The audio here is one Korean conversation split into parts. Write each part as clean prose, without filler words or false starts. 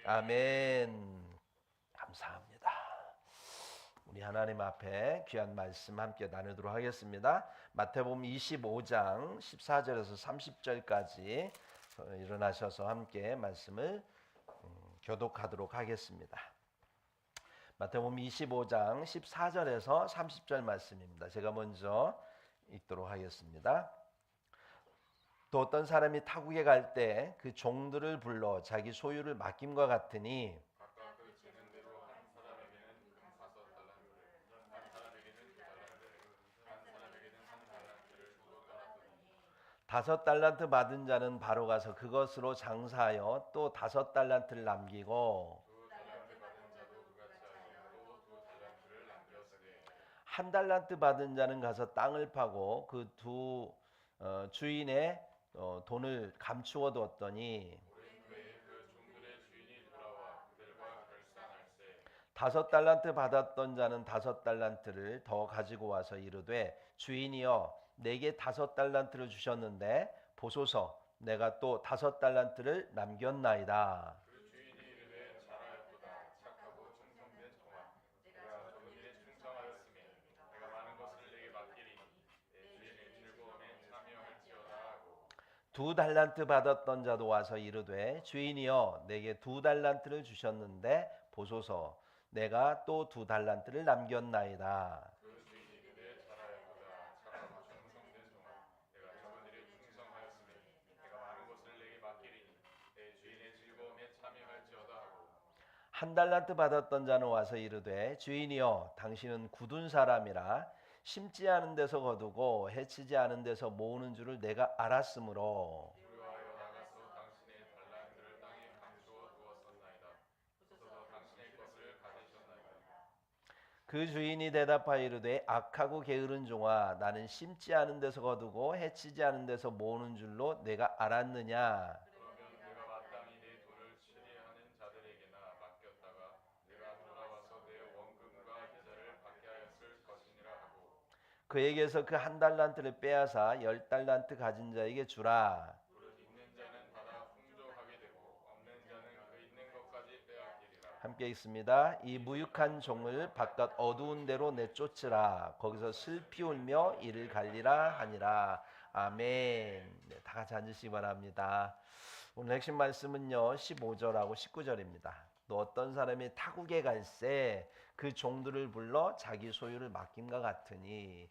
아멘. 감사합니다. 우리 하나님 앞에 귀한 말씀 함께 나누도록 하겠습니다. 마태복음 25장 14절에서 30절까지 일어나셔서 함께 말씀을 교독하도록 하겠습니다. 마태복음 25장 14절에서 30절 말씀입니다. 제가 먼저 읽도록 하겠습니다. 또 어떤 사람이 타국에 갈 때 그 종들을 불러 자기 소유를 맡김과 같으니 각각 그 지는 대로 한 사람에게는 금 5달란트를, 한 사람에게는 2달란트를, 한 사람에게는 1달란트를 주고 떠났더니 5달란트 받은 자는 바로 가서 그것으로 장사하여 또 5달란트를 남기고 2달란트 받은 자도 그같이 하여 또 2달란트를 남겼으되 1달란트 받은 자는 가서 땅을 파고 그 두 주인의 돈을 감추어 두었더니 오랜 후에 그 종들의 주인이 돌아와 그들과 결산할세 5달란트 받았던 자는 5달란트를 더 가지고 와서 이르되 주인이여 내게 5달란트를 주셨는데 보소서 내가 또 5달란트를 남겼나이다. 그 주인이 이르되 잘하였도다 착하고 충성된 종아 내가 적은 일에 충성하였으니 내가 많은 것을 내게 맡기리니 내 주인의 즐거움에 참여할지어다 하고 2달란트 받았던 자도 와서 이르되 주인이여 내게 2달란트를 주셨는데 보소서 내가 또 2달란트를 남겼나이다. 그 주인이 이르되 잘하였도다 착하고 충성된 종아 내가 적은 일에 충성하였으니 내가 많은 것을 내게 맡기리니 내 주인의 즐거움에 참여할지어다 하고 1달란트 받았던 자는 와서 이르되 주인이여 당신은 굳은 사람이라 심지 않은 데서 거두고 해치지 않은 데서 모으는 줄을 내가 알았으므로 두려워하여 나가서 당신의 달란트를 땅에 감추어 두었었나이다 보소서 당신의 것을 가지셨나이다 그 주인이 대답하여 이르되 악하고 게으른 종아 나는 심지 않은 데서 거두고 해치지 않은 데서 모으는 줄로 내가 알았느냐. 그러면 내가 마땅히 내 돈을 취리하는 자들에게나 맡겼다가 내가 돌아와서 내 원금과 이자를 받게 하였을 것이니라 하고 그에게서 그 1달란트를 빼앗아 10달란트 가진 자에게 주라. 무릇 있는 자는 받아 풍족하게 되고 없는 자는 그 있는 것까지 빼앗기리라 함께 있습니다. 이 무익한 종을 바깥 어두운 데로 내쫓으라. 거기서 슬피 울며 이를 갈리라 하니라. 아멘. 네, 다 같이 앉으시기 바랍니다. 오늘 핵심 말씀은요 15절하고 19절입니다. 또 어떤 사람이 타국에 갈새 그 종들을 불러 자기 소유를 맡김과 같으니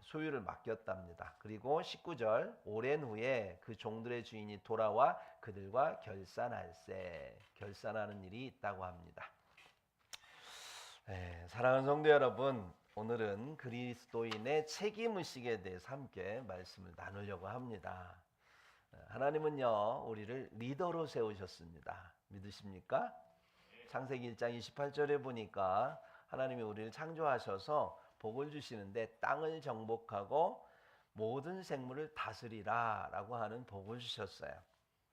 소유를 맡겼답니다. 그리고 19절 오랜 후에 그 종들의 주인이 돌아와 그들과 결산할세 결산하는 일이 있다고 합니다. 사랑하는 성도 여러분, 오늘은 그리스도인의 책임의식에 대해서 함께 말씀을 나누려고 합니다. 하나님은요 우리를 리더로 세우셨습니다. 믿으십니까? 창세기 1장 28절에 보니까 하나님이 우리를 창조하셔서 복을 주시는데 땅을 정복하고 모든 생물을 다스리라 라고 하는 복을 주셨어요.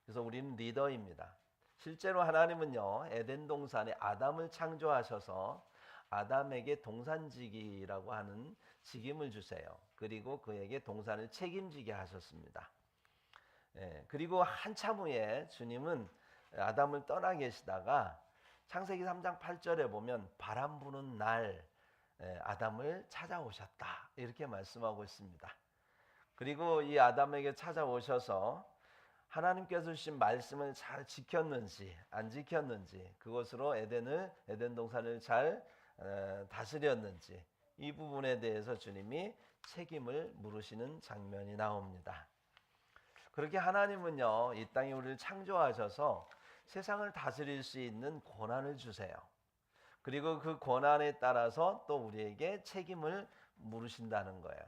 그래서 우리는 리더입니다. 실제로 하나님은요 에덴 동산에 아담을 창조하셔서 아담에게 동산지기라고 하는 직임을 주세요. 그리고 그에게 동산을 책임지게 하셨습니다. 그리고 한참 후에 주님은 아담을 떠나 계시다가 창세기 3장 8절에 보면 바람 부는 날 아담을 찾아오셨다 이렇게 말씀하고 있습니다. 그리고 이 아담에게 찾아오셔서 하나님께서 주신 말씀을 잘 지켰는지 안 지켰는지 그것으로 에덴 동산을 잘 다스렸는지 이 부분에 대해서 주님이 책임을 물으시는 장면이 나옵니다. 그렇게 하나님은요 이 땅에 우리를 창조하셔서 세상을 다스릴 수 있는 권한을 주세요. 그리고 그 권한에 따라서 또 우리에게 책임을 물으신다는 거예요.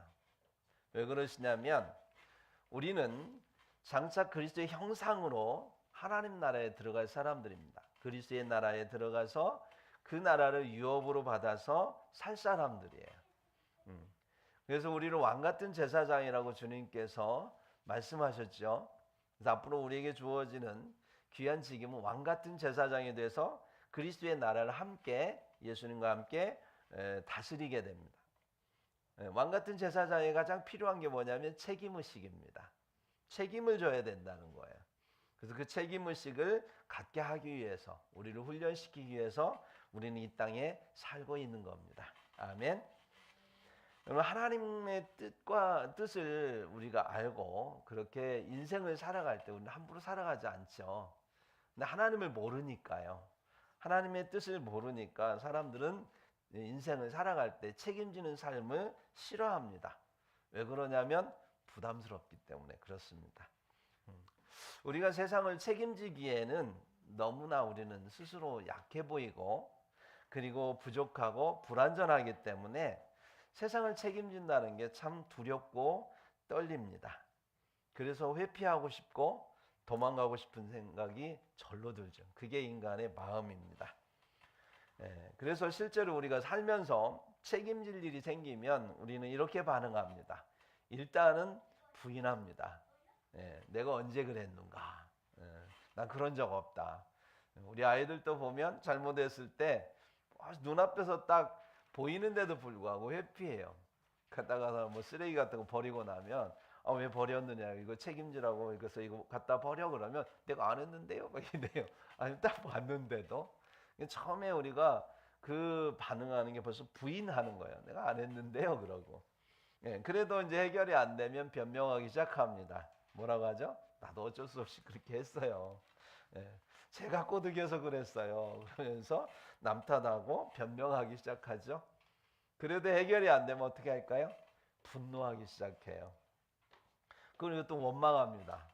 왜 그러시냐면 우리는 장차 그리스도의 형상으로 하나님 나라에 들어갈 사람들입니다. 그리스도의 나라에 들어가서 그 나라를 유업으로 받아서 살 사람들이에요. 그래서 우리를 왕같은 제사장이라고 주님께서 말씀하셨죠. 그래서 앞으로 우리에게 주어지는 귀한 직임은 왕같은 제사장이 돼서 그리스도의 나라를 함께 예수님과 함께 다스리게 됩니다. 왕같은 제사장이 가장 필요한 게 뭐냐면 책임의식입니다. 책임을 져야 된다는 거예요. 그래서 그 책임의식을 갖게 하기 위해서, 우리를 훈련시키기 위해서 우리는 이 땅에 살고 있는 겁니다. 아멘. 여러분, 하나님의 뜻을 우리가 알고 그렇게 인생을 살아갈 때 우리는 함부로 살아가지 않죠. 근데 하나님을 모르니까요. 하나님의 뜻을 모르니까 사람들은 인생을 살아갈 때 책임지는 삶을 싫어합니다. 왜 그러냐면 부담스럽기 때문에 그렇습니다. 우리가 세상을 책임지기에는 너무나 우리는 스스로 약해 보이고 그리고 부족하고 불완전하기 때문에 세상을 책임진다는 게 참 두렵고 떨립니다. 그래서 회피하고 싶고 도망가고 싶은 생각이 절로 들죠. 그게 인간의 마음입니다. 그래서 실제로 우리가 살면서 책임질 일이 생기면 우리는 이렇게 반응합니다. 일단은 부인합니다. 내가 언제 그랬는가? 난 그런 적 없다. 우리 아이들도 보면 잘못했을 때 눈앞에서 딱 보이는데도 불구하고 회피해요. 갔다가 뭐 쓰레기 같은 거 버리고 나면 왜 버렸느냐, 이거 책임지라고, 그래서 이거 갖다 버려 그러면 내가 안 했는데요, 막 이래요. 아니 딱 봤는데도. 처음에 우리가 그 반응하는 게 벌써 부인하는 거예요. 내가 안 했는데요, 그러고. 그래도 이제 해결이 안 되면 변명하기 시작합니다. 뭐라고 하죠? 나도 어쩔 수 없이 그렇게 했어요. 제가 꼬드겨서 그랬어요. 그러면서 남 탓하고 변명하기 시작하죠. 그래도 해결이 안 되면 어떻게 할까요? 분노하기 시작해요. 그리고 또 원망합니다.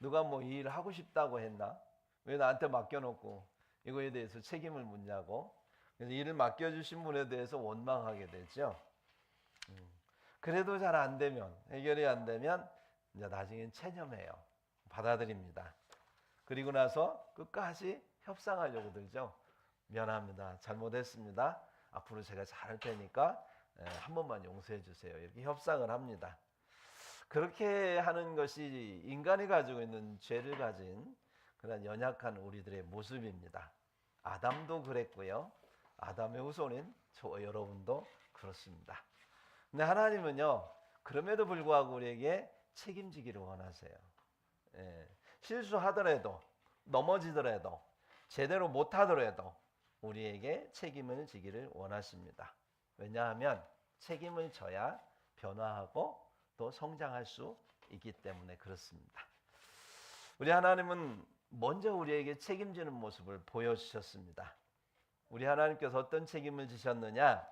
누가 뭐 이 일을 하고 싶다고 했나? 왜 나한테 맡겨놓고 이거에 대해서 책임을 묻냐고. 그래서 일을 맡겨주신 분에 대해서 원망하게 되죠. 그래도 잘 안 되면, 해결이 안 되면 이제 나중엔 체념해요. 받아들입니다. 그리고 나서 끝까지 협상하려고 들죠. 미안합니다. 잘못했습니다. 앞으로 제가 잘할 테니까 한 번만 용서해 주세요. 이렇게 협상을 합니다. 그렇게 하는 것이 인간이 가지고 있는 죄를 가진 그런 연약한 우리들의 모습입니다. 아담도 그랬고요. 아담의 후손인 저와 여러분도 그렇습니다. 근데 하나님은요, 그럼에도 불구하고 우리에게 책임지기를 원하세요. 실수하더라도, 넘어지더라도, 제대로 못하더라도 우리에게 책임을 지기를 원하십니다. 왜냐하면 책임을 져야 변화하고 또 성장할 수 있기 때문에 그렇습니다. 우리 하나님은 먼저 우리에게 책임지는 모습을 보여주셨습니다. 우리 하나님께서 어떤 책임을 지셨느냐?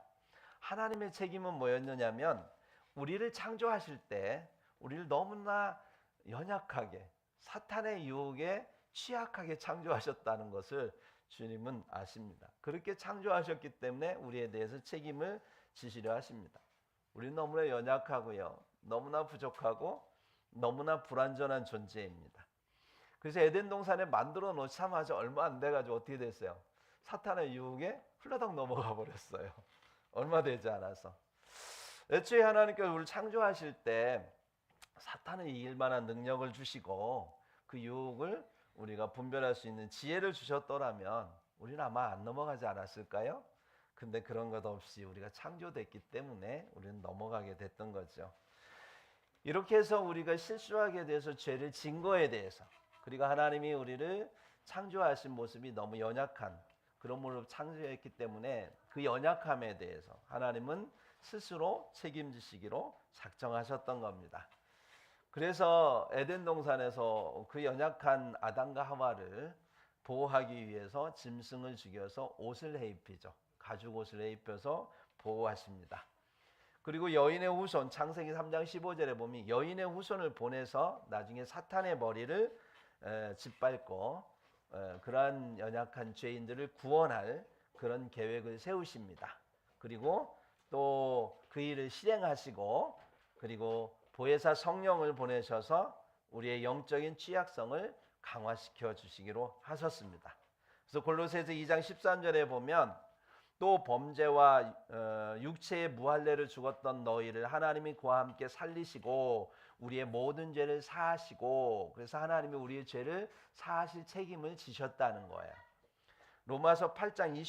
하나님의 책임은 뭐였느냐면 우리를 창조하실 때 우리를 너무나 연약하게 사탄의 유혹에 취약하게 창조하셨다는 것을 주님은 아십니다. 그렇게 창조하셨기 때문에 우리에 대해서 책임을 지시려 하십니다. 우리는 너무나 연약하고요, 너무나 부족하고 너무나 불완전한 존재입니다. 그래서 에덴 동산에 만들어 놓자마자 얼마 안 돼가지고 어떻게 됐어요? 사탄의 유혹에 훌라덩 넘어가 버렸어요. 얼마 되지 않아서. 애초에 하나님께서 우리를 창조하실 때 사탄을 이길 만한 능력을 주시고 그 유혹을 우리가 분별할 수 있는 지혜를 주셨더라면 우리는 아마 안 넘어가지 않았을까요? 근데 그런 것 없이 우리가 창조됐기 때문에 우리는 넘어가게 됐던 거죠. 이렇게 해서 우리가 실수하게 돼서 죄를 진 거에 대해서, 그리고 하나님이 우리를 창조하신 모습이 너무 연약한 그런 모습으로 창조했기 때문에 그 연약함에 대해서 하나님은 스스로 책임지시기로 작정하셨던 겁니다. 그래서 에덴 동산에서 그 연약한 아담과 하와를 보호하기 위해서 짐승을 죽여서 옷을 해입히죠. 가죽 옷을 해입혀서 보호하십니다. 그리고 여인의 후손, 창세기 3장 15절에 보면 여인의 후손을 보내서 나중에 사탄의 머리를 짓밟고 그러한 연약한 죄인들을 구원할 그런 계획을 세우십니다. 그리고 또 그 일을 실행하시고, 그리고 보혜사 성령을 보내셔서 우리의 영적인 취약성을 강화시켜 주시기로 하셨습니다. 그래서 골로새서 2장 13절에 보면 또 범죄와 육체의 무할례를 죽었던 너희를 하나님이 그와 함께 살리시고 우리의 모든 죄를 사하시고, 그래서 하나님이 우리의 죄를 사하실 책임을 지셨다는 거예요. 로마서 8장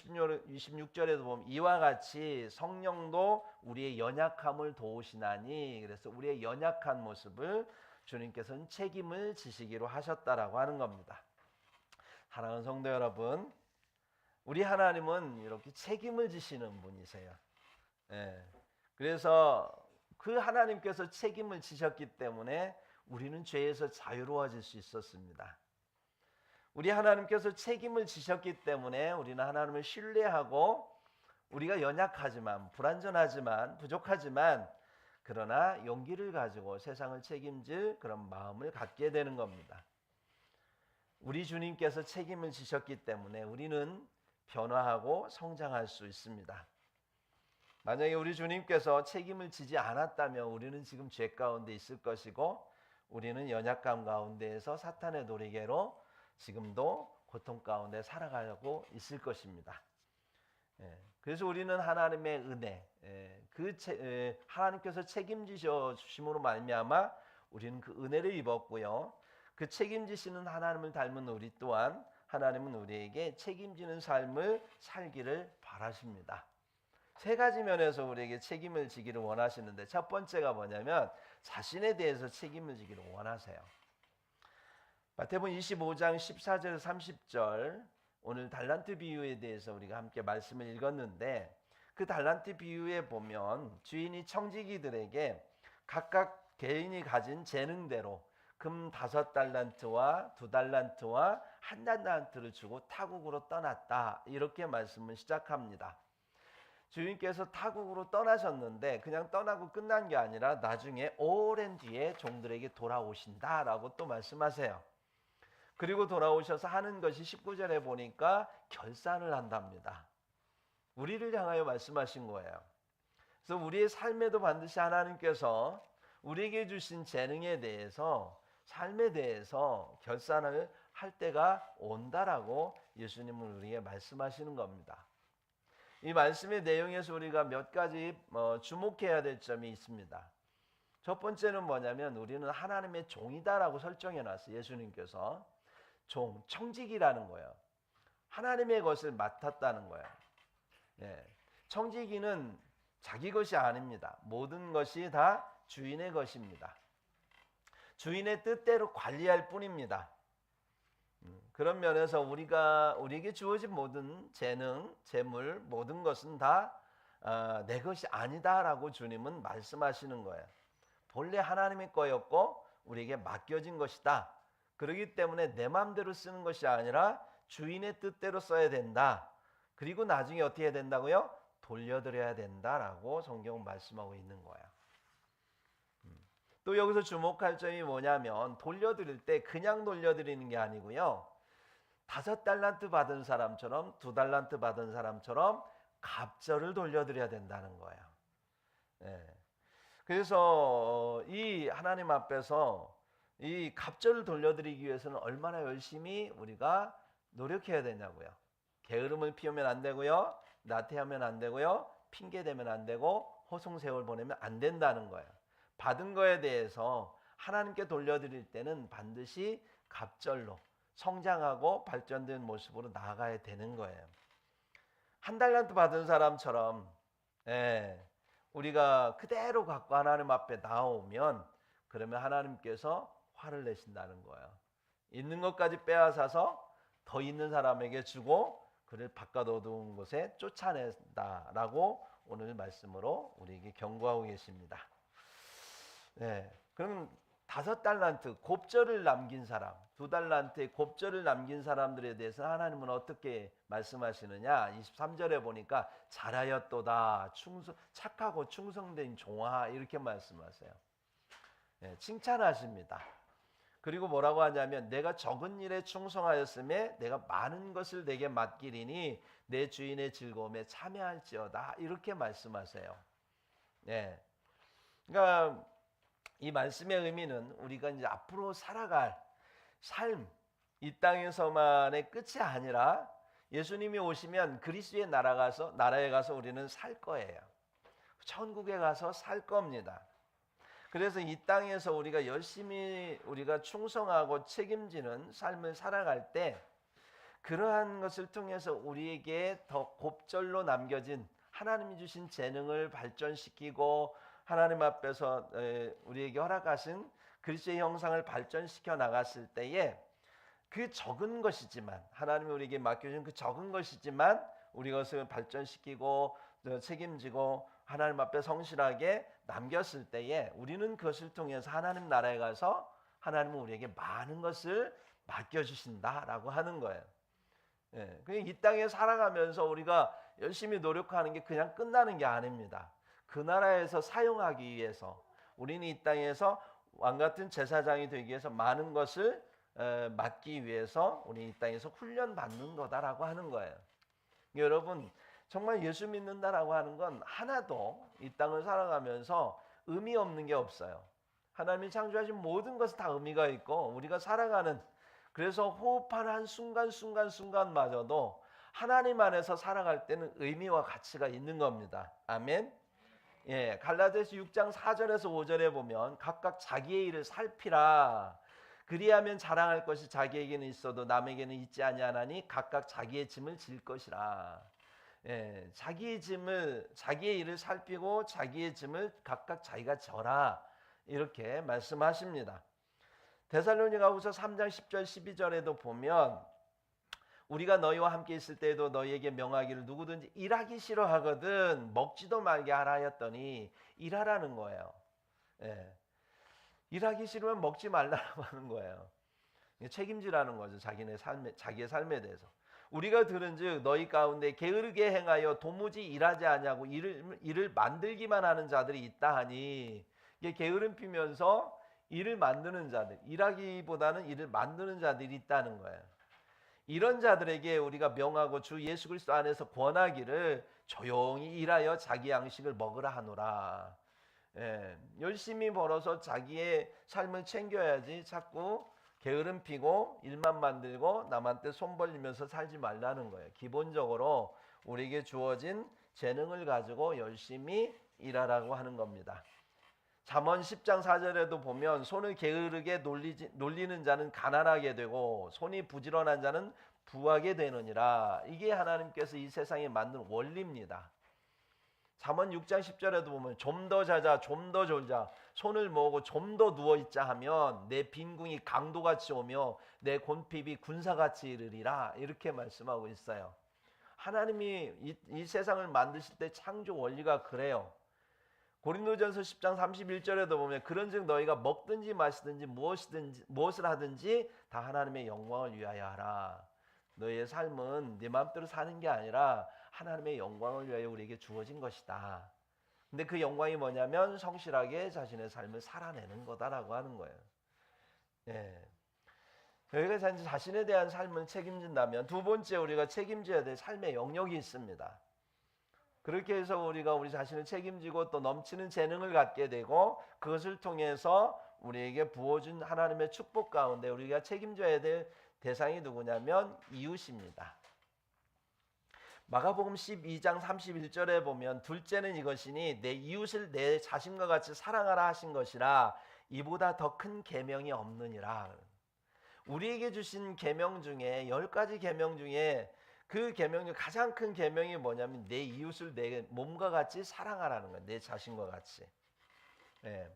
26절에도 보면 이와 같이 성령도 우리의 연약함을 도우시나니, 그래서 우리의 연약한 모습을 주님께서는 책임을 지시기로 하셨다라고 하는 겁니다. 사랑하는 성도 여러분, 우리 하나님은 이렇게 책임을 지시는 분이세요. 예. 그래서 그 하나님께서 책임을 지셨기 때문에 우리는 죄에서 자유로워질 수 있었습니다. 우리 하나님께서 책임을 지셨기 때문에 우리는 하나님을 신뢰하고, 우리가 연약하지만, 불완전하지만, 부족하지만, 그러나 용기를 가지고 세상을 책임질 그런 마음을 갖게 되는 겁니다. 우리 주님께서 책임을 지셨기 때문에 우리는 변화하고 성장할 수 있습니다. 만약에 우리 주님께서 책임을 지지 않았다면 우리는 지금 죄 가운데 있을 것이고, 우리는 연약감 가운데에서 사탄의 노리개로 지금도 고통 가운데 살아가고 있을 것입니다. 그래서 우리는 하나님의 은혜, 하나님께서 책임지셔 주심으로 말미암아 우리는 그 은혜를 입었고요. 그 책임지시는 하나님을 닮은 우리 또한 하나님은 우리에게 책임지는 삶을 살기를 바라십니다. 세 가지 면에서 우리에게 책임을 지기를 원하시는데, 첫 번째가 뭐냐면 자신에 대해서 책임을 지기를 원하세요. 마태복음 25장 14절 30절, 오늘 달란트 비유에 대해서 우리가 함께 말씀을 읽었는데, 그 달란트 비유에 보면 주인이 청지기들에게 각각 개인이 가진 재능대로 금 5달란트와 2달란트와 1달란트를 주고 타국으로 떠났다, 이렇게 말씀을 시작합니다. 주인께서 타국으로 떠나셨는데 그냥 떠나고 끝난 게 아니라 나중에 오랜 뒤에 종들에게 돌아오신다라고 또 말씀하세요. 그리고 돌아오셔서 하는 것이 19절에 보니까 결산을 한답니다. 우리를 향하여 말씀하신 거예요. 그래서 우리의 삶에도 반드시 하나님께서 우리에게 주신 재능에 대해서, 삶에 대해서 결산을 할 때가 온다라고 예수님은 우리에게 말씀하시는 겁니다. 이 말씀의 내용에서 우리가 몇 가지 주목해야 될 점이 있습니다. 첫 번째는 뭐냐면 우리는 하나님의 종이다라고 설정해 놨어요. 예수님께서 종, 청지기라는 거예요. 하나님의 것을 맡았다는 거예요. 청지기는 자기 것이 아닙니다. 모든 것이 다 주인의 것입니다. 주인의 뜻대로 관리할 뿐입니다. 그런 면에서 우리에게 주어진 모든 재능, 재물, 모든 것은 다 내 것이 아니다라고 주님은 말씀하시는 거예요. 본래 하나님의 거였고 우리에게 맡겨진 것이다. 그렇기 때문에 내 마음대로 쓰는 것이 아니라 주인의 뜻대로 써야 된다. 그리고 나중에 어떻게 해야 된다고요? 돌려드려야 된다라고 성경은 말씀하고 있는 거예요. 또 여기서 주목할 점이 뭐냐면 돌려드릴 때 그냥 돌려드리는 게 아니고요. 5달란트 받은 사람처럼 2달란트 받은 사람처럼 갑절을 돌려드려야 된다는 거예요. 그래서 이 하나님 앞에서 이 갑절을 돌려드리기 위해서는 얼마나 열심히 우리가 노력해야 되냐고요. 게으름을 피우면 안 되고요. 나태하면 안 되고요. 핑계대면 안 되고 허송세월 보내면 안 된다는 거예요. 받은 거에 대해서 하나님께 돌려드릴 때는 반드시 갑절로 성장하고 발전된 모습으로 나아가야 되는 거예요. 1달란트 받은 사람처럼 우리가 그대로 갖고 하나님 앞에 나오면 그러면 하나님께서 화를 내신다는 거예요. 있는 것까지 빼앗아서 더 있는 사람에게 주고 그를 바깥 어두운 곳에 쫓아낸다라고 오늘 말씀으로 우리에게 경고하고 계십니다. 그럼 5달란트 곱절을 남긴 사람, 2달란트의 곱절을 남긴 사람들에 대해서 하나님은 어떻게 말씀하시느냐? 23절에 보니까 잘하였도다, 착하고 충성된 종아, 이렇게 말씀하세요. 칭찬하십니다. 그리고 뭐라고 하냐면 내가 적은 일에 충성하였음에 내가 많은 것을 내게 맡기리니 내 주인의 즐거움에 참여할지어다, 이렇게 말씀하세요. 그러니까 이 말씀의 의미는 우리가 이제 앞으로 살아갈 삶, 이 땅에서만의 끝이 아니라 예수님이 오시면 그리스도의 나라에 가서 우리는 살 거예요. 천국에 가서 살 겁니다. 그래서 이 땅에서 우리가 열심히 우리가 충성하고 책임지는 삶을 살아갈 때 그러한 것을 통해서 우리에게 더 곱절로 남겨진 하나님이 주신 재능을 발전시키고 하나님 앞에서 우리에게 허락하신 그리스도의 형상을 발전시켜 나갔을 때에 그 적은 것이지만 하나님이 우리에게 맡겨준 그 적은 것이지만 우리 것을 발전시키고 책임지고 하나님 앞에 성실하게 남겼을 때에 우리는 그것을 통해서 하나님 나라에 가서 하나님은 우리에게 많은 것을 맡겨주신다라고 하는 거예요. 예, 이 땅에 살아가면서 우리가 열심히 노력하는 게 그냥 끝나는 게 아닙니다. 그 나라에서 사용하기 위해서 우리는 이 땅에서 왕같은 제사장이 되기 위해서 많은 것을 맡기 위해서 우리 이 땅에서 훈련받는 거다라고 하는 거예요. 여러분 정말 예수 믿는다라고 하는 건 하나도 이 땅을 살아가면서 의미 없는 게 없어요. 하나님이 창조하신 모든 것은 다 의미가 있고 우리가 살아가는 그래서 호흡하는 한 순간마저도 하나님 안에서 살아갈 때는 의미와 가치가 있는 겁니다. 아멘. 예, 갈라디아서 6장 4절에서 5절에 보면 각각 자기의 일을 살피라. 그리하면 자랑할 것이 자기에게는 있어도 남에게는 있지 아니하나니 각각 자기의 짐을 질 것이라. 예, 자기의 일을 살피고 자기의 짐을 각각 자기가 져라. 이렇게 말씀하십니다. 데살로니가후서 3장 10절 12절에도 보면 우리가 너희와 함께 있을 때에도 너희에게 명하기를 누구든지 일하기 싫어하거든 먹지도 말게 하라 하였더니 일하라는 거예요. 예. 일하기 싫으면 먹지 말라고 하는 거예요. 책임지라는 거죠. 자기의 삶에 대해서. 우리가 들은즉 너희 가운데 게으르게 행하여 도무지 일하지 아니하고 일을 만들기만 하는 자들이 있다 하니 이게 게으름 피면서 일을 만드는 자들, 일하기보다는 일을 만드는 자들이 있다는 거예요. 이런 자들에게 우리가 명하고 주 예수 그리스도 안에서 권하기를 조용히 일하여 자기 양식을 먹으라 하노라. 예, 열심히 벌어서 자기의 삶을 챙겨야지 자꾸 게으름 피고 일만 만들고 남한테 손 벌리면서 살지 말라는 거예요. 기본적으로 우리에게 주어진 재능을 가지고 열심히 일하라고 하는 겁니다. 잠언 10장 4절에도 보면 손을 게으르게 놀리는 자는 가난하게 되고 손이 부지런한 자는 부하게 되느니라. 이게 하나님께서 이 세상에 만든 원리입니다. 잠언 6장 10절에도 보면 좀 더 자자 좀 더 졸자 손을 모으고 좀 더 누워있자 하면 내 빈궁이 강도같이 오며 내 곤핍이 군사같이 이르리라. 이렇게 말씀하고 있어요. 하나님이 이 세상을 만드실 때 창조 원리가 그래요. 고린도전서 10장 31절에도 보면 그런즉 너희가 먹든지 마시든지 무엇을 하든지 다 하나님의 영광을 위하여 하라. 너희의 삶은 네 마음대로 사는 게 아니라 하나님의 영광을 위하여 우리에게 주어진 것이다. 근데 그 영광이 뭐냐면 성실하게 자신의 삶을 살아내는 거다라고 하는 거예요. 예. 저희가 자신에 대한 삶을 책임진다면 두 번째 우리가 책임져야 될 삶의 영역이 있습니다. 그렇게 해서 우리가 우리 자신을 책임지고 또 넘치는 재능을 갖게 되고 그것을 통해서 우리에게 부어준 하나님의 축복 가운데 우리가 책임져야 될 대상이 누구냐면 이웃입니다. 마가복음 12장 31절에 보면 둘째는 이것이니 내 이웃을 내 자신과 같이 사랑하라 하신 것이라 이보다 더 큰 계명이 없느니라. 우리에게 주신 계명 중에 10가지 계명 중에 그 계명 중 가장 큰 계명이 뭐냐면 내 이웃을 내 몸과 같이 사랑하라는 거예요. 내 자신과 같이. 예.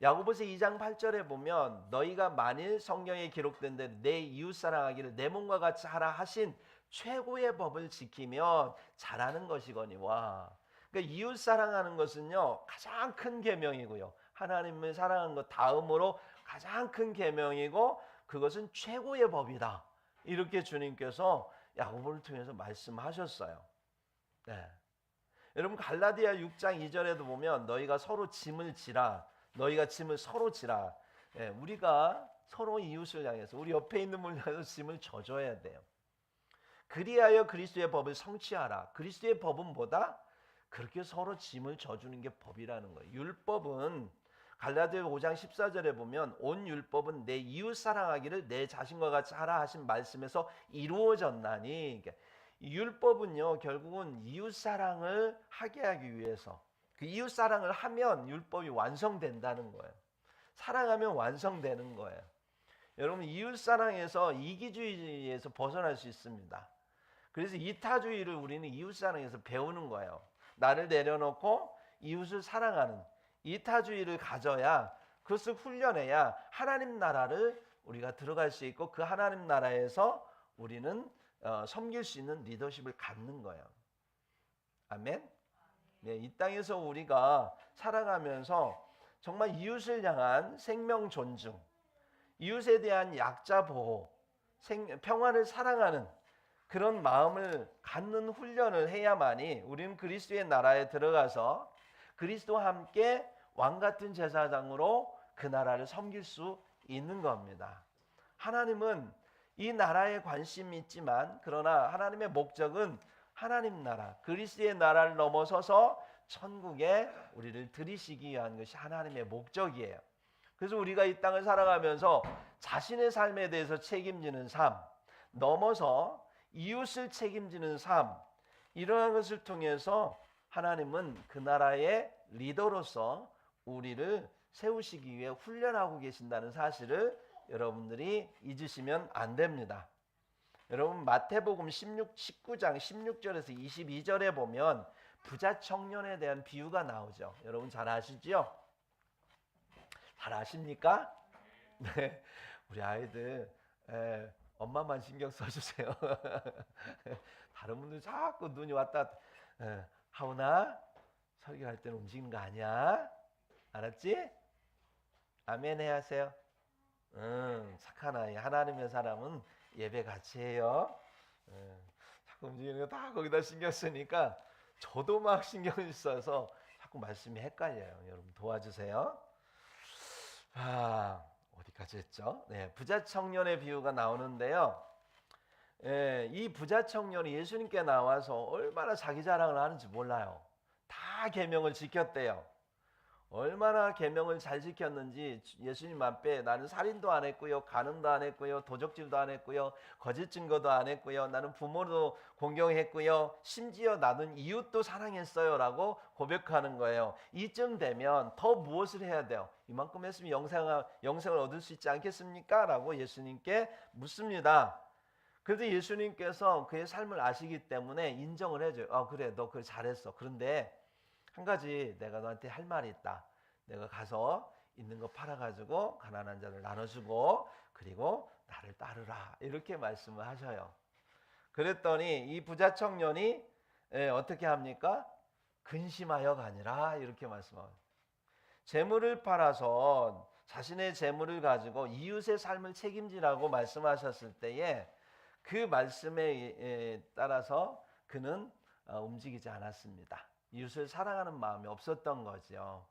야고보서 2장 8절에 보면 너희가 만일 성경에 기록된 대로 내 이웃 사랑하기를 내 몸과 같이 하라 하신 최고의 법을 지키면 잘하는 것이거니와. 그러니까 이웃 사랑하는 것은요 가장 큰 계명이고요. 하나님을 사랑하는 것 다음으로 가장 큰 계명이고 그것은 최고의 법이다. 이렇게 주님께서 야고보를 통해서 말씀하셨어요. 네. 여러분 갈라디아 6장 2절에도 보면 너희가 서로 짐을 지라. 너희가 짐을 서로 지라. 네. 우리가 서로 이웃을 향해서 우리 옆에 있는 분을 향해서 짐을 져줘야 돼요. 그리하여 그리스도의 법을 성취하라. 그리스도의 법은 뭐다? 그렇게 서로 짐을 져주는 게 법이라는 거예요. 율법은 갈라디아 5장 14절에 보면 온 율법은 내 이웃 사랑하기를 내 자신과 같이 하라 하신 말씀에서 이루어졌나니. 율법은요 결국은 이웃 사랑을 하게 하기 위해서 그 이웃 사랑을 하면 율법이 완성된다는 거예요. 사랑하면 완성되는 거예요. 여러분 이웃 사랑에서 이기주의에서 벗어날 수 있습니다. 그래서 이타주의를 우리는 이웃 사랑에서 배우는 거예요. 나를 내려놓고 이웃을 사랑하는 이타주의를 가져야 그것을 훈련해야 하나님 나라를 우리가 들어갈 수 있고 그 하나님 나라에서 우리는 섬길 수 있는 리더십을 갖는 거예요. 아멘. 네, 이 땅에서 우리가 살아가면서 정말 이웃을 향한 생명 존중, 이웃에 대한 약자 보호, 평화를 사랑하는 그런 마음을 갖는 훈련을 해야만이 우리는 그리스도의 나라에 들어가서 그리스도와 함께 왕 같은 제사장으로 그 나라를 섬길 수 있는 겁니다. 하나님은 이 나라에 관심이 있지만 그러나 하나님의 목적은 하나님 나라, 그리스도의 나라를 넘어서서 천국에 우리를 들이시기 위한 것이 하나님의 목적이에요. 그래서 우리가 이 땅을 살아가면서 자신의 삶에 대해서 책임지는 삶, 넘어서 이웃을 책임지는 삶, 이러한 것을 통해서 하나님은 그 나라의 리더로서 우리를 세우시기 위해 훈련하고 계신다는 사실을 여러분들이 잊으시면 안 됩니다. 여러분 마태복음 19장 16절에서 22절에 보면 부자 청년에 대한 비유가 나오죠. 여러분 잘 아시죠? 잘 아십니까? 네, 우리 아이들 엄마만 신경 써주세요. 다른 분들 자꾸 눈이 왔다 하오나 설교할 때는 움직이는 거 아니야? 알았지? 아멘 해야 하세요. 착한 아이. 하나님의 사람은 예배 같이 해요. 자꾸 움직이는 거 다 거기다 신경 쓰니까 저도 막 신경이 써서 자꾸 말씀이 헷갈려요. 여러분 도와주세요. 어디까지 했죠? 네, 부자 청년의 비유가 나오는데요. 이 부자 청년이 예수님께 나와서 얼마나 자기 자랑을 하는지 몰라요. 다 계명을 지켰대요. 얼마나 계명을 잘 지켰는지 예수님 앞에 나는 살인도 안 했고요, 간음도 안 했고요, 도적질도 안 했고요, 거짓 증거도 안 했고요, 나는 부모도 공경했고요, 심지어 나는 이웃도 사랑했어요 라고 고백하는 거예요. 이쯤 되면 더 무엇을 해야 돼요? 이만큼 했으면 영생을 얻을 수 있지 않겠습니까? 라고 예수님께 묻습니다. 그래도 예수님께서 그의 삶을 아시기 때문에 인정을 해줘요. 그래, 너 그걸 잘했어. 그런데 한 가지 내가 너한테 할 말이 있다. 내가 가서 있는 거 팔아가지고 가난한 자들 나눠주고 그리고 나를 따르라. 이렇게 말씀을 하셔요. 그랬더니 이 부자 청년이 어떻게 합니까? 근심하여가 아니라 이렇게 말씀합니다. 재물을 팔아서 자신의 재물을 가지고 이웃의 삶을 책임지라고 말씀하셨을 때에 그 말씀에 따라서 그는 움직이지 않았습니다. 이웃을 사랑하는 마음이 없었던 거죠.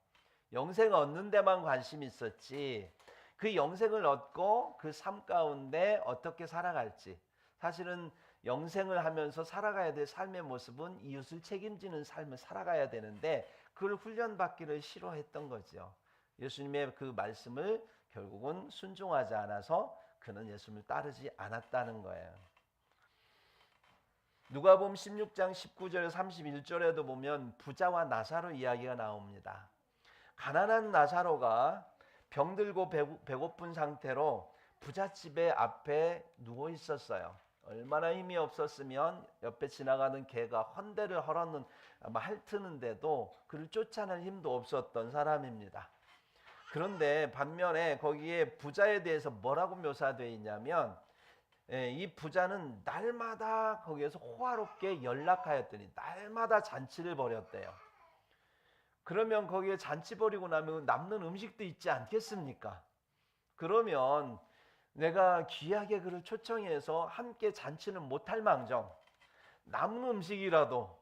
영생을 얻는 데만 관심이 있었지 그 영생을 얻고 그 삶 가운데 어떻게 살아갈지, 사실은 영생을 하면서 살아가야 될 삶의 모습은 이웃을 책임지는 삶을 살아가야 되는데 그걸 훈련받기를 싫어했던 거죠. 예수님의 그 말씀을 결국은 순종하지 않아서 그는 예수님을 따르지 않았다는 거예요. 누가복음 16장 19절 31절에도 보면 부자와 나사로 이야기가 나옵니다. 가난한 나사로가 병들고 배고픈 상태로 부잣집의 앞에 누워 있었어요. 얼마나 힘이 없었으면 옆에 지나가는 개가 헌대를 헐었는 핥는데도 그를 쫓아낼 힘도 없었던 사람입니다. 그런데 반면에 거기에 부자에 대해서 뭐라고 묘사되어 있냐면 이 부자는 날마다 거기에서 호화롭게 연락하였더니 날마다 잔치를 벌였대요. 그러면 거기에 잔치 벌이고 나면 남는 음식도 있지 않겠습니까? 그러면 내가 귀하게 그를 초청해서 함께 잔치는 못할 망정 남은 음식이라도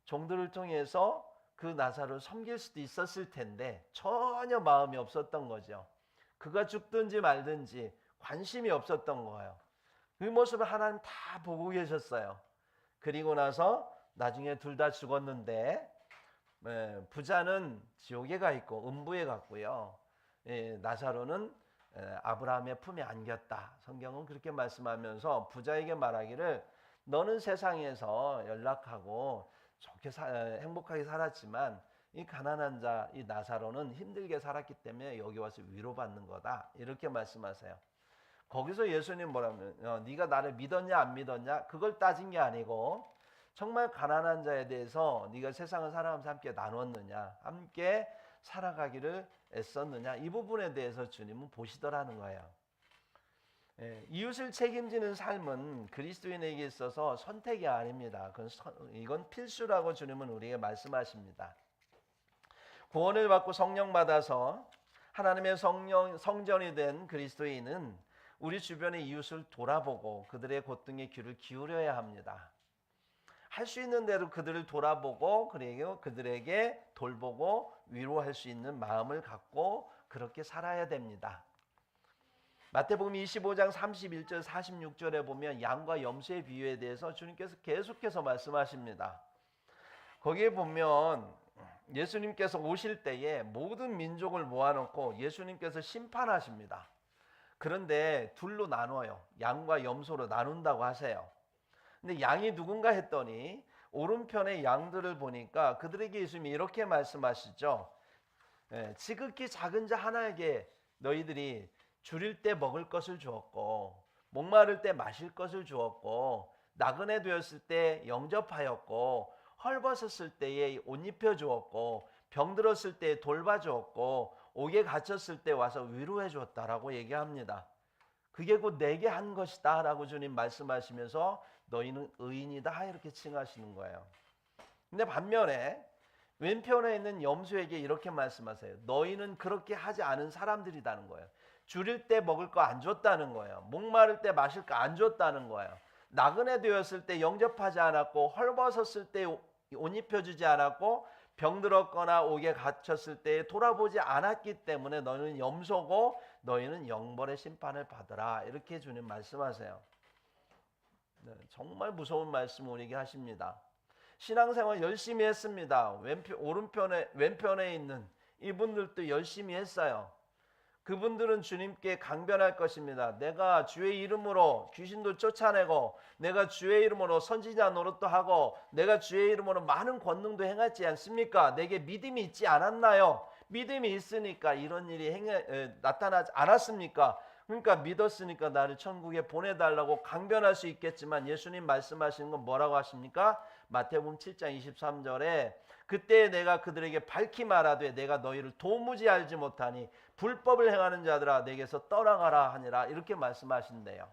종들을 통해서 그 나사로를 섬길 수도 있었을 텐데 전혀 마음이 없었던 거죠. 그가 죽든지 말든지 관심이 없었던 거예요. 그 모습을 하나님 다 보고 계셨어요. 그리고 나서 나중에 둘 다 죽었는데 부자는 지옥에 가 있고 음부에 갔고요. 나사로는 아브라함의 품에 안겼다. 성경은 그렇게 말씀하면서 부자에게 말하기를 너는 세상에서 연락하고 좋게 행복하게 살았지만 이 가난한 자 이 나사로는 힘들게 살았기 때문에 여기 와서 위로받는 거다. 이렇게 말씀하세요. 거기서 예수님 뭐라면 네가 나를 믿었냐 안 믿었냐 그걸 따진 게 아니고 정말 가난한 자에 대해서 네가 세상을 살아가면서 함께 나눴느냐, 함께 살아가기를 애썼느냐, 이 부분에 대해서 주님은 보시더라는 거예요. 이웃을 책임지는 삶은 그리스도인에게 있어서 선택이 아닙니다. 이건 필수라고 주님은 우리에게 말씀하십니다. 구원을 받고 성령 받아서 하나님의 성전이 된 그리스도인은 우리 주변의 이웃을 돌아보고 그들의 고통에 귀를 기울여야 합니다. 할 수 있는 대로 그들을 돌아보고 그리고 그들에게 돌보고 위로할 수 있는 마음을 갖고 그렇게 살아야 됩니다. 마태복음 25장 31절 46절에 보면 양과 염소의 비유에 대해서 주님께서 계속해서 말씀하십니다. 거기에 보면 예수님께서 오실 때에 모든 민족을 모아놓고 예수님께서 심판하십니다. 그런데 둘로 나눠요. 양과 염소로 나눈다고 하세요. 근데 양이 누군가 했더니 오른편의 양들을 보니까 그들에게 예수님이 이렇게 말씀하시죠. 지극히 작은 자 하나에게 너희들이 줄일 때 먹을 것을 주었고 목마를 때 마실 것을 주었고 나그네 되었을 때 영접하였고 헐벗었을 때에 옷 입혀 주었고 병들었을 때 돌봐 주었고 옥에 갇혔을 때 와서 위로해 주었다라고 얘기합니다. 그게 곧 내게 한 것이다 라고 주님 말씀하시면서 너희는 의인이다 이렇게 칭하시는 거예요. 근데 반면에 왼편에 있는 염소에게 이렇게 말씀하세요. 너희는 그렇게 하지 않은 사람들이라는 거예요. 줄일 때 먹을 거 안 줬다는 거예요. 목마를 때 마실 거 안 줬다는 거예요. 나그네 되었을 때 영접하지 않았고 헐벗었을 때 옷 입혀주지 않았고 병들었거나 옥에 갇혔을 때 돌아보지 않았기 때문에 너희는 염소고 너희는 영벌의 심판을 받으라 이렇게 주님 말씀하세요. 정말 무서운 말씀 우리에게 하십니다. 신앙생활 열심히 했습니다. 왼편에 있는 이분들도 열심히 했어요. 그분들은 주님께 강변할 것입니다. 내가 주의 이름으로 귀신도 쫓아내고 내가 주의 이름으로 선지자 노릇도 하고 내가 주의 이름으로 많은 권능도 행했지 않습니까? 내게 믿음이 있지 않았나요? 믿음이 있으니까 이런 일이 나타나지 않았습니까? 그러니까 믿었으니까 나를 천국에 보내달라고 강변할 수 있겠지만 예수님 말씀하시는 건 뭐라고 하십니까? 마태복음 7장 23절에 그때 내가 그들에게 밝히 말하되 내가 너희를 도무지 알지 못하니 불법을 행하는 자들아 내게서 떠나가라 하니라 이렇게 말씀하신대요.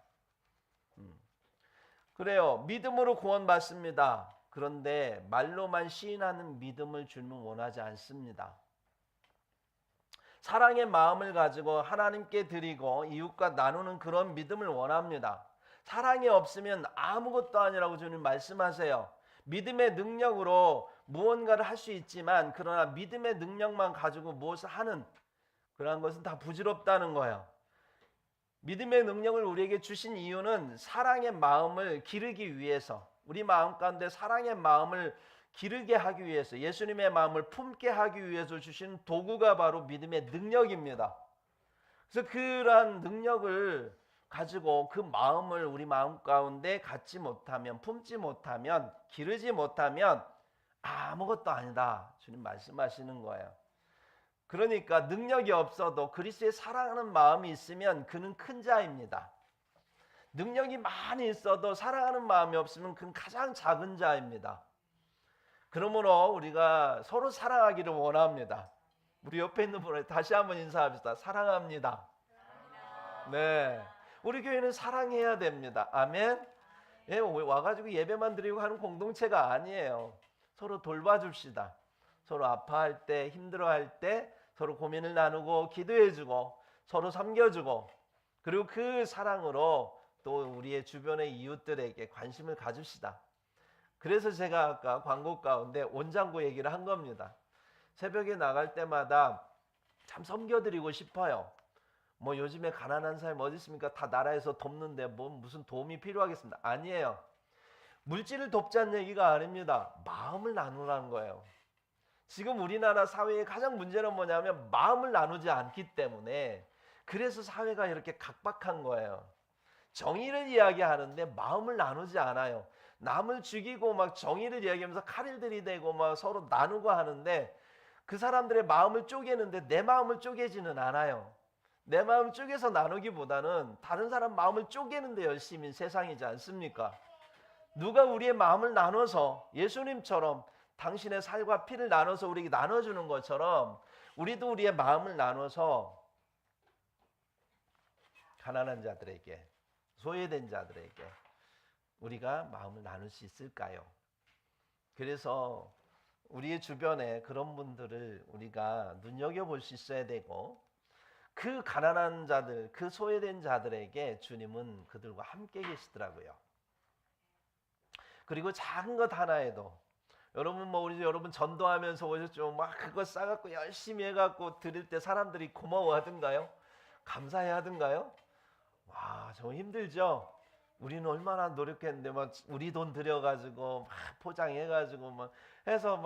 그래요. 믿음으로 구원받습니다. 그런데 말로만 시인하는 믿음을 주님은 원하지 않습니다. 사랑의 마음을 가지고 하나님께 드리고 이웃과 나누는 그런 믿음을 원합니다. 사랑이 없으면 아무것도 아니라고 주님 말씀하세요. 믿음의 능력으로 무언가를 할 수 있지만 그러나 믿음의 능력만 가지고 무엇을 하는 그러한 것은 다 부질없다는 거예요. 믿음의 능력을 우리에게 주신 이유는 사랑의 마음을 기르기 위해서 우리 마음 가운데 사랑의 마음을 기르게 하기 위해서 예수님의 마음을 품게 하기 위해서 주신 도구가 바로 믿음의 능력입니다. 그래서 그러한 능력을 가지고 그 마음을 우리 마음 가운데 갖지 못하면 품지 못하면 기르지 못하면 아무것도 아니다 주님 말씀하시는 거예요. 그러니까 능력이 없어도 그리스도의 사랑하는 마음이 있으면 그는 큰 자입니다. 능력이 많이 있어도 사랑하는 마음이 없으면 그는 가장 작은 자입니다. 그러므로 우리가 서로 사랑하기를 원합니다. 우리 옆에 있는 분을 다시 한번 인사합시다. 사랑합니다. 네, 우리 교회는 사랑해야 됩니다. 아멘. 예, 와가지고 예배만 드리고 하는 공동체가 아니에요. 서로 돌봐줍시다. 서로 아파할 때, 힘들어할 때 서로 고민을 나누고 기도해주고 서로 섬겨주고 그리고 그 사랑으로 또 우리의 주변의 이웃들에게 관심을 가줍시다. 그래서 제가 아까 광고 가운데 온장고 얘기를 한 겁니다. 새벽에 나갈 때마다 참 섬겨드리고 싶어요. 뭐 요즘에 가난한 사람이 어디 있습니까? 다 나라에서 돕는데 뭐 무슨 도움이 필요하겠습니다. 아니에요. 물질을 돕자는 얘기가 아닙니다. 마음을 나누라는 거예요. 지금 우리나라 사회의 가장 문제는 뭐냐면 마음을 나누지 않기 때문에 그래서 사회가 이렇게 각박한 거예요. 정의를 이야기하는데 마음을 나누지 않아요. 남을 죽이고 막 정의를 이야기하면서 칼을 들이대고 막 서로 나누고 하는데 그 사람들의 마음을 쪼개는데 내 마음을 쪼개지는 않아요. 내 마음 쪼개서 나누기보다는 다른 사람 마음을 쪼개는데 열심인 세상이지 않습니까? 누가 우리의 마음을 나눠서 예수님처럼 당신의 살과 피를 나눠서 우리에게 나눠주는 것처럼 우리도 우리의 마음을 나눠서 가난한 자들에게, 소외된 자들에게 우리가 마음을 나눌 수 있을까요? 그래서 우리의 주변에 그런 분들을 우리가 눈여겨볼 수 있어야 되고, 그 가난한 자들, 그 소외된 자들에게 주님은 그들과 함께 계시더라고요. 그리고 작은 것 하나에도, 여러분 우리 여러분 전도하면서 오셨죠? 막 그거 싸갖고 열심히 해갖고 드릴 때 사람들이 고마워하던가요? 감사해하던가요? 와, 정말 힘들죠? 우리는 얼마나 노력했는데 막 우리 돈 들여가지고 막 포장해가지고 막 해서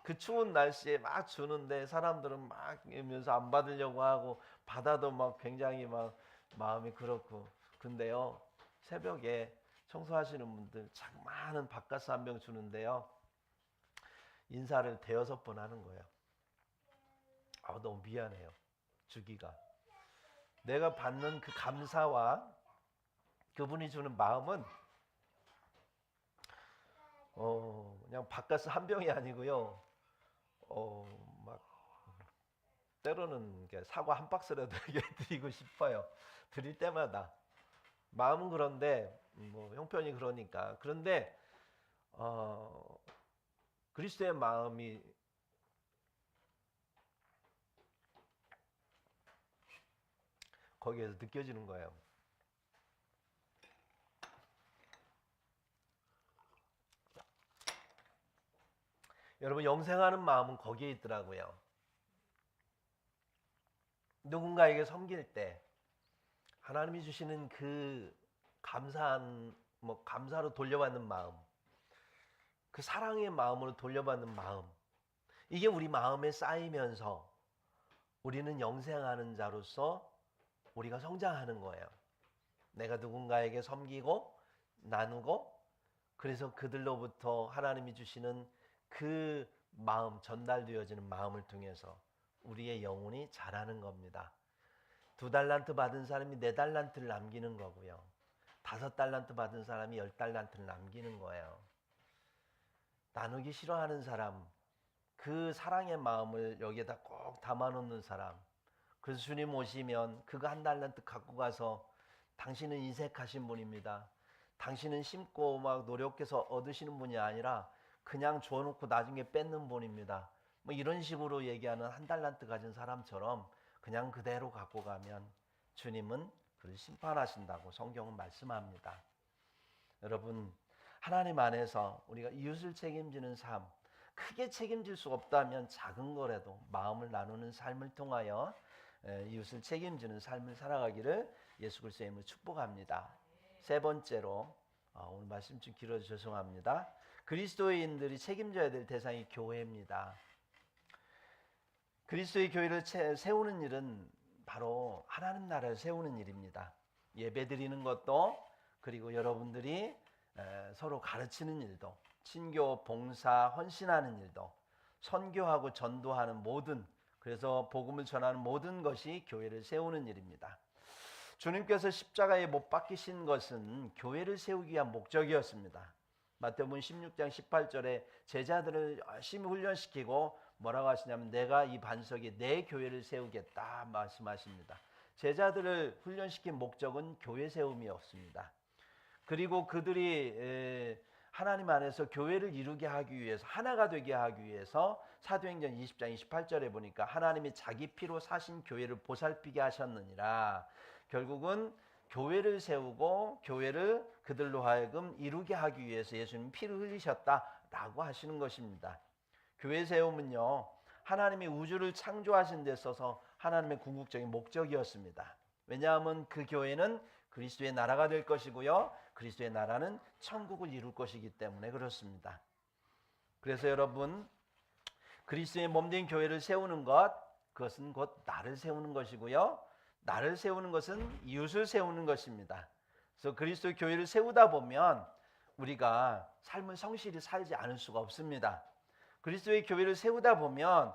그 추운 날씨에 막 주는데 사람들은 막 이러면서 안 받으려고 하고, 받아도 막 굉장히 막 마음이 그렇고. 근데요, 새벽에 청소하시는 분들 참 많은 바카스 한 병 주는데요, 인사를 대여섯 번 하는 거예요. 너무 미안해요, 주기가. 내가 받는 그 감사와 그분이 주는 마음은 그냥 바카스 한 병이 아니고요, 막 때로는 사과 한 박스라도 드리고 싶어요. 드릴 때마다. 마음은 그런데 형편이 그러니까. 그런데 그리스도의 마음이 거기에서 느껴지는 거예요. 여러분, 영생하는 마음은 거기에 있더라고요. 누군가에게 섬길 때 하나님이 주시는 그 감사한, 감사로 돌려받는 마음, 그 사랑의 마음으로 돌려받는 마음, 이게 우리 마음에 쌓이면서 우리는 영생하는 자로서 우리가 성장하는 거예요. 내가 누군가에게 섬기고 나누고, 그래서 그들로부터 하나님이 주시는 그 마음, 전달되어지는 마음을 통해서 우리의 영혼이 자라는 겁니다. 2달란트 받은 사람이 4달란트를 남기는 거고요, 5달란트 받은 사람이 10달란트를 남기는 거예요. 나누기 싫어하는 사람, 그 사랑의 마음을 여기에다 꼭 담아놓는 사람, 그래서 주님 오시면 그거 1달란트 갖고 가서, 당신은 인색하신 분입니다, 당신은 심고 막 노력해서 얻으시는 분이 아니라 그냥 줘놓고 나중에 뺏는 분입니다, 이런 식으로 얘기하는 1달란트 가진 사람처럼 그냥 그대로 갖고 가면 주님은 그를 심판하신다고 성경은 말씀합니다. 여러분, 하나님 안에서 우리가 이웃을 책임지는 삶, 크게 책임질 수 없다면 작은 거라도 마음을 나누는 삶을 통하여 이웃을 책임지는 삶을 살아가기를 예수 그리스도의 이름으로 축복합니다. 세 번째로, 오늘 말씀 좀 길어서 죄송합니다. 그리스도인들이 책임져야 될 대상이 교회입니다. 그리스도의 교회를 세우는 일은 바로 하나님 나라를 세우는 일입니다. 예배 드리는 것도, 그리고 여러분들이 서로 가르치는 일도, 친교, 봉사, 헌신하는 일도, 선교하고 전도하는 모든, 그래서 복음을 전하는 모든 것이 교회를 세우는 일입니다. 주님께서 십자가에 못 박히신 것은 교회를 세우기 위한 목적이었습니다. 마태복음 16장 18절에 제자들을 열심히 훈련시키고 뭐라고 하시냐면, 내가 이 반석에 내 교회를 세우겠다 말씀하십니다. 제자들을 훈련시킨 목적은 교회 세움이었습니다. 그리고 그들이 하나님 안에서 교회를 이루게 하기 위해서, 하나가 되게 하기 위해서 사도행전 20장 28절에 보니까 하나님이 자기 피로 사신 교회를 보살피게 하셨느니라. 결국은 교회를 세우고 교회를 그들로 하여금 이루게 하기 위해서 예수님 피를 흘리셨다라고 하시는 것입니다. 교회 세움은요, 하나님이 우주를 창조하신 데 있어서 하나님의 궁극적인 목적이었습니다. 왜냐하면 그 교회는 그리스도의 나라가 될 것이고요, 그리스도의 나라는 천국을 이룰 것이기 때문에 그렇습니다. 그래서 여러분, 그리스도의 몸된 교회를 세우는 것, 그것은 곧 나를 세우는 것이고요, 나를 세우는 것은 이웃을 세우는 것입니다. 그래서 그리스도의 교회를 세우다 보면 우리가 삶을 성실히 살지 않을 수가 없습니다. 그리스도의 교회를 세우다 보면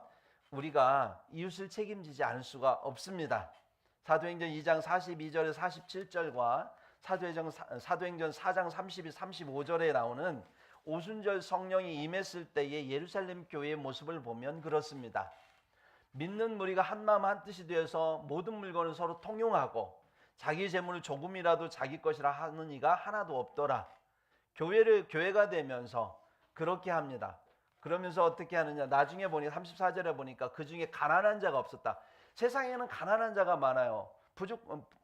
우리가 이웃을 책임지지 않을 수가 없습니다. 사도행전 2장 42절에 47절과 사도행전 4장 32, 35절에 나오는 오순절 성령이 임했을 때의 예루살렘 교회의 모습을 보면 그렇습니다. 믿는 무리가 한 마음 한 뜻이 되어서 모든 물건을 서로 통용하고 자기 재물을 조금이라도 자기 것이라 하는 이가 하나도 없더라. 교회가 되면서 그렇게 합니다. 그러면서 어떻게 하느냐, 나중에 보니 34절에 보니까 그 중에 가난한 자가 없었다. 세상에는 가난한 자가 많아요.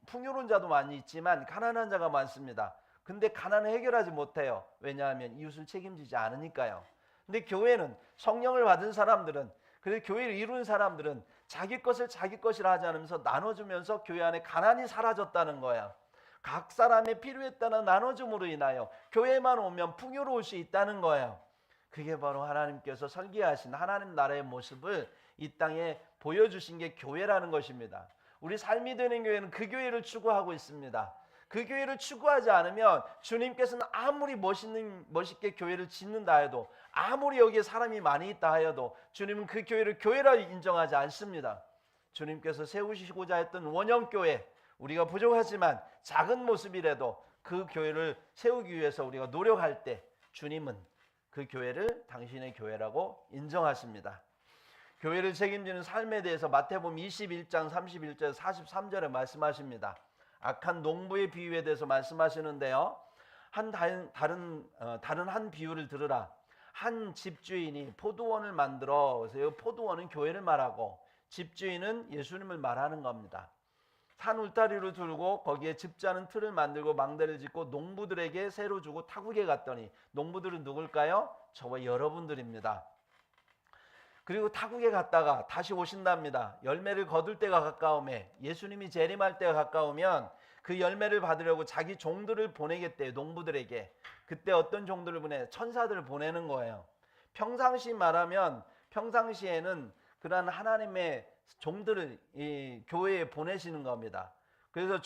풍요로운 자도 많이 있지만 가난한 자가 많습니다. 근데 가난을 해결하지 못해요. 왜냐하면 이웃을 책임지지 않으니까요. 근데 교회는, 성령을 받은 사람들은, 그래서 교회를 이룬 사람들은 자기 것을 자기 것이라 하지 않으면서 나눠주면서 교회 안에 가난이 사라졌다는 거야. 각 사람의 필요에 따라 나눠줌으로 인하여 교회만 오면 풍요로울 수 있다는 거예요. 그게 바로 하나님께서 설계하신 하나님 나라의 모습을 이 땅에 보여주신 게 교회라는 것입니다. 우리 삶이 되는 교회는 그 교회를 추구하고 있습니다. 그 교회를 추구하지 않으면 주님께서는 아무리 멋있게 교회를 짓는다 해도, 아무리 여기에 사람이 많이 있다 하여도 주님은 그 교회를 교회라 인정하지 않습니다. 주님께서 세우시고자 했던 원형교회, 우리가 부족하지만 작은 모습이라도 그 교회를 세우기 위해서 우리가 노력할 때 주님은 그 교회를 당신의 교회라고 인정하십니다. 교회를 책임지는 삶에 대해서 마태복음 21장 31절 43절에 말씀하십니다. 악한 농부의 비유에 대해서 말씀하시는데요. 다른 한 비유를 들으라. 한 집주인이 포도원을 만들어, 그래서 이 포도원은 교회를 말하고 집주인은 예수님을 말하는 겁니다. 산 울타리로 두고 거기에 즙자는 틀을 만들고 망대를 짓고 농부들에게 새로 주고 타국에 갔더니, 농부들은 누굴까요? 저와 여러분들입니다. 그리고 타국에 갔다가 다시 오신답니다. 열매를 거둘 때가 가까우매, 예수님이 재림할 때가 가까우면 그 열매를 받으려고 자기 종들을 보내겠대요. 농부들에게. 그때 어떤 종들을 보내? 천사들을 보내는 거예요. 평상시 말하면, 평상시에는 그러한 하나님의 종들을 이 교회에 보내시는 겁니다. 그래서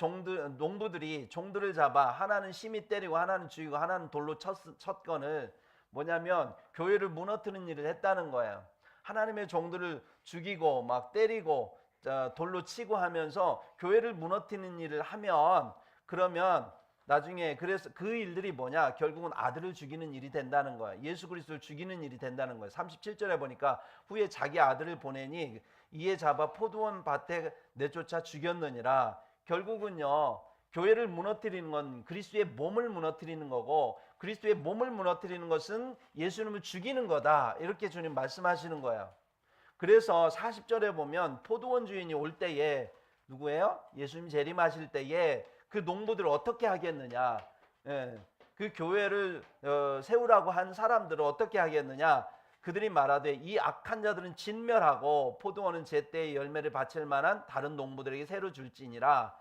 농부들이 종들을 잡아, 하나는 심히 때리고 하나는 죽이고 하나는 돌로 쳤건을, 뭐냐면 교회를 무너뜨리는 일을 했다는 거예요. 하나님의 종들을 죽이고 막 때리고 돌로 치고 하면서 교회를 무너뜨리는 일을 하면, 그러면 나중에, 그래서 그 일들이 뭐냐, 결국은 아들을 죽이는 일이 된다는 거예요. 예수 그리스도를 죽이는 일이 된다는 거예요. 37절에 보니까 후에 자기 아들을 보내니 이에 잡아 포도원 밭에 내쫓아 죽였느니라. 결국은요, 교회를 무너뜨리는 건 그리스도의 몸을 무너뜨리는 거고, 그리스도의 몸을 무너뜨리는 것은 예수님을 죽이는 거다, 이렇게 주님 말씀하시는 거예요. 그래서 40절에 보면 포도원 주인이 올 때에, 누구예요? 예수님 재림하실 때에 그 농부들을 어떻게 하겠느냐, 그 교회를 세우라고 한 사람들을 어떻게 하겠느냐. 그들이 말하되 이 악한 자들은 진멸하고 포도원은 제때의 열매를 바칠 만한 다른 농부들에게 새로 줄지니라.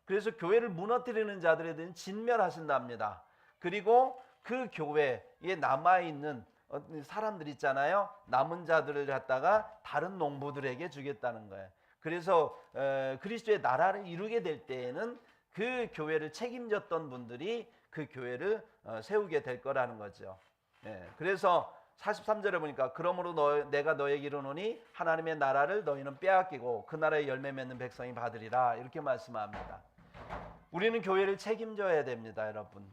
그래서 교회를 무너뜨리는 자들에 대한 진멸하신답니다. 그리고 그 교회에 남아있는 사람들 있잖아요. 남은 자들을 갖다가 다른 농부들에게 주겠다는 거예요. 그래서 그리스도의 나라를 이루게 될 때에는 그 교회를 책임졌던 분들이 그 교회를 세우게 될 거라는 거죠. 그래서 43절에 보니까 그러므로 내가 너에게 이르노니 하나님의 나라를 너희는 빼앗기고 그 나라의 열매 맺는 백성이 받으리라, 이렇게 말씀합니다. 우리는 교회를 책임져야 됩니다, 여러분.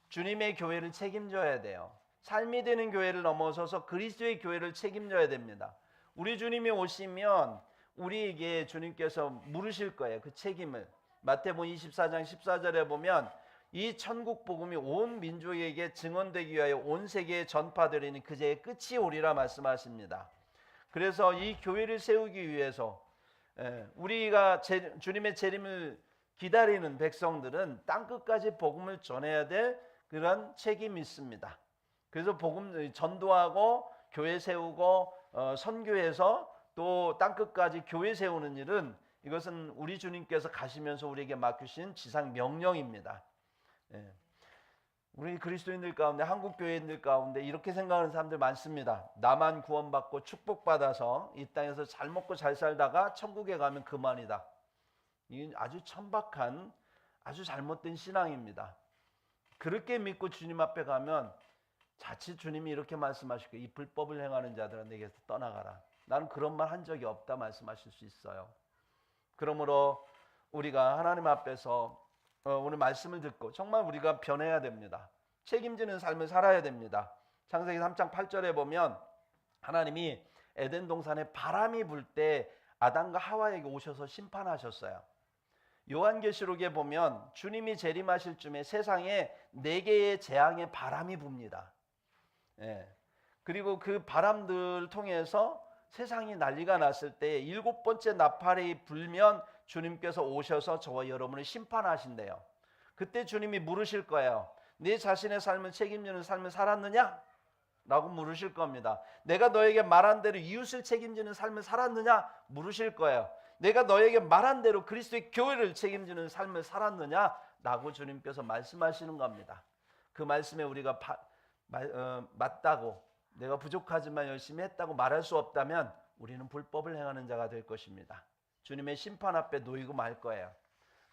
주님의 교회를 책임져야 돼요. 삶이 되는 교회를 넘어서서 그리스도의 교회를 책임져야 됩니다. 우리 주님이 오시면 우리에게 주님께서 물으실 거예요, 그 책임을. 마태복음 24장 14절에 보면 이 천국 복음이 온 민족에게 증언되기 위하여 온 세계에 전파되리니 그제의 끝이 오리라 말씀하십니다. 그래서 이 교회를 세우기 위해서 우리가 주님의 재림을 기다리는 백성들은 땅끝까지 복음을 전해야 될 그런 책임이 있습니다. 그래서 복음 전도하고 교회 세우고 선교해서 또 땅끝까지 교회 세우는 일은, 이것은 우리 주님께서 가시면서 우리에게 맡기신 지상 명령입니다. 우리 그리스도인들 가운데, 한국 교회인들 가운데 이렇게 생각하는 사람들 많습니다. 나만 구원받고 축복받아서 이 땅에서 잘 먹고 잘 살다가 천국에 가면 그만이다. 이건 아주 천박한, 아주 잘못된 신앙입니다. 그렇게 믿고 주님 앞에 가면 자칫 주님이 이렇게 말씀하실 거예요. 이 불법을 행하는 자들아 내게서 떠나가라. 나는 그런 말 한 적이 없다 말씀하실 수 있어요. 그러므로 우리가 하나님 앞에서 오늘 말씀을 듣고 정말 우리가 변해야 됩니다. 책임지는 삶을 살아야 됩니다. 창세기 3장 8절에 보면 하나님이 에덴 동산에 바람이 불 때 아담과 하와에게 오셔서 심판하셨어요. 요한계시록에 보면 주님이 재림하실 쯤에 세상에 4개의 재앙의 바람이 붑니다. 예. 그리고 그 바람들 통해서 세상이 난리가 났을 때 7번째 나팔이 불면 주님께서 오셔서 저와 여러분을 심판하신대요. 그때 주님이 물으실 거예요. 네 자신의 삶을 책임지는 삶을 살았느냐? 라고 물으실 겁니다. 내가 너에게 말한 대로 이웃을 책임지는 삶을 살았느냐? 물으실 거예요. 내가 너에게 말한 대로 그리스도의 교회를 책임지는 삶을 살았느냐? 라고 주님께서 말씀하시는 겁니다. 그 말씀에 우리가 맞다고, 내가 부족하지만 열심히 했다고 말할 수 없다면 우리는 불법을 행하는 자가 될 것입니다. 주님의 심판 앞에 놓이고 말 거예요.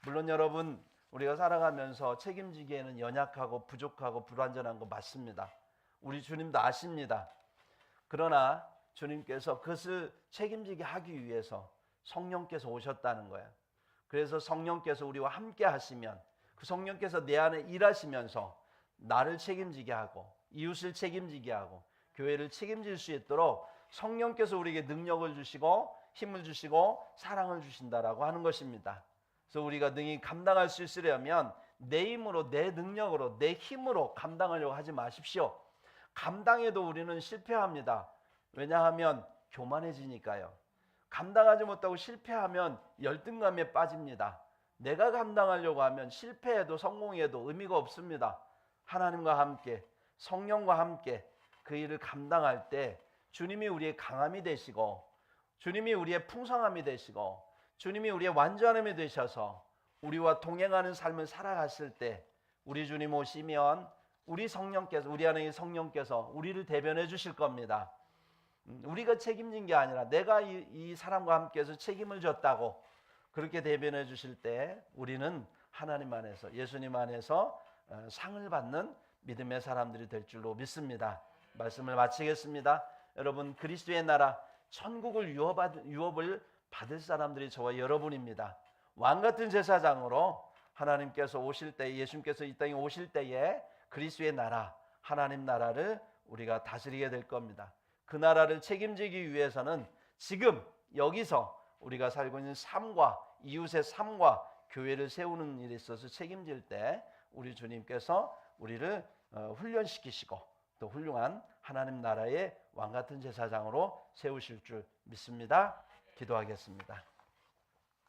물론 여러분, 우리가 살아가면서 책임지기에는 연약하고 부족하고 불완전한 거 맞습니다. 우리 주님도 아십니다. 그러나 주님께서 그것을 책임지게 하기 위해서 성령께서 오셨다는 거예요. 그래서 성령께서 우리와 함께 하시면, 그 성령께서 내 안에 일하시면서 나를 책임지게 하고 이웃을 책임지게 하고 교회를 책임질 수 있도록 성령께서 우리에게 능력을 주시고 힘을 주시고 사랑을 주신다라고 하는 것입니다. 그래서 우리가 능히 감당할 수 있으려면 내 힘으로, 내 능력으로, 내 힘으로 감당하려고 하지 마십시오. 감당해도 우리는 실패합니다. 왜냐하면 교만해지니까요. 감당하지 못하고 실패하면 열등감에 빠집니다. 내가 감당하려고 하면 실패해도 성공해도 의미가 없습니다. 하나님과 함께, 성령과 함께 그 일을 감당할 때 주님이 우리의 강함이 되시고, 주님이 우리의 풍성함이 되시고, 주님이 우리의 완전함이 되셔서 우리와 동행하는 삶을 살아갔을 때 우리 주님 오시면 우리 성령께서, 우리 안에 성령께서 우리를 대변해 주실 겁니다. 우리가 책임진 게 아니라 내가 이 사람과 함께해서 책임을 졌다고 그렇게 대변해 주실 때 우리는 하나님 안에서, 예수님 안에서 상을 받는 믿음의 사람들이 될 줄로 믿습니다. 말씀을 마치겠습니다. 여러분, 그리스도의 나라, 천국을 유업을 받을 사람들이 저와 여러분입니다. 왕같은 제사장으로 하나님께서 오실 때, 예수님께서 이 땅에 오실 때에 그리스도의 나라, 하나님 나라를 우리가 다스리게 될 겁니다. 그 나라를 책임지기 위해서는 지금 여기서 우리가 살고 있는 삶과 이웃의 삶과 교회를 세우는 일에 있어서 책임질 때 우리 주님께서 우리를 훈련시키시고 또 훌륭한 하나님 나라의 왕같은 제사장으로 세우실 줄 믿습니다. 기도하겠습니다.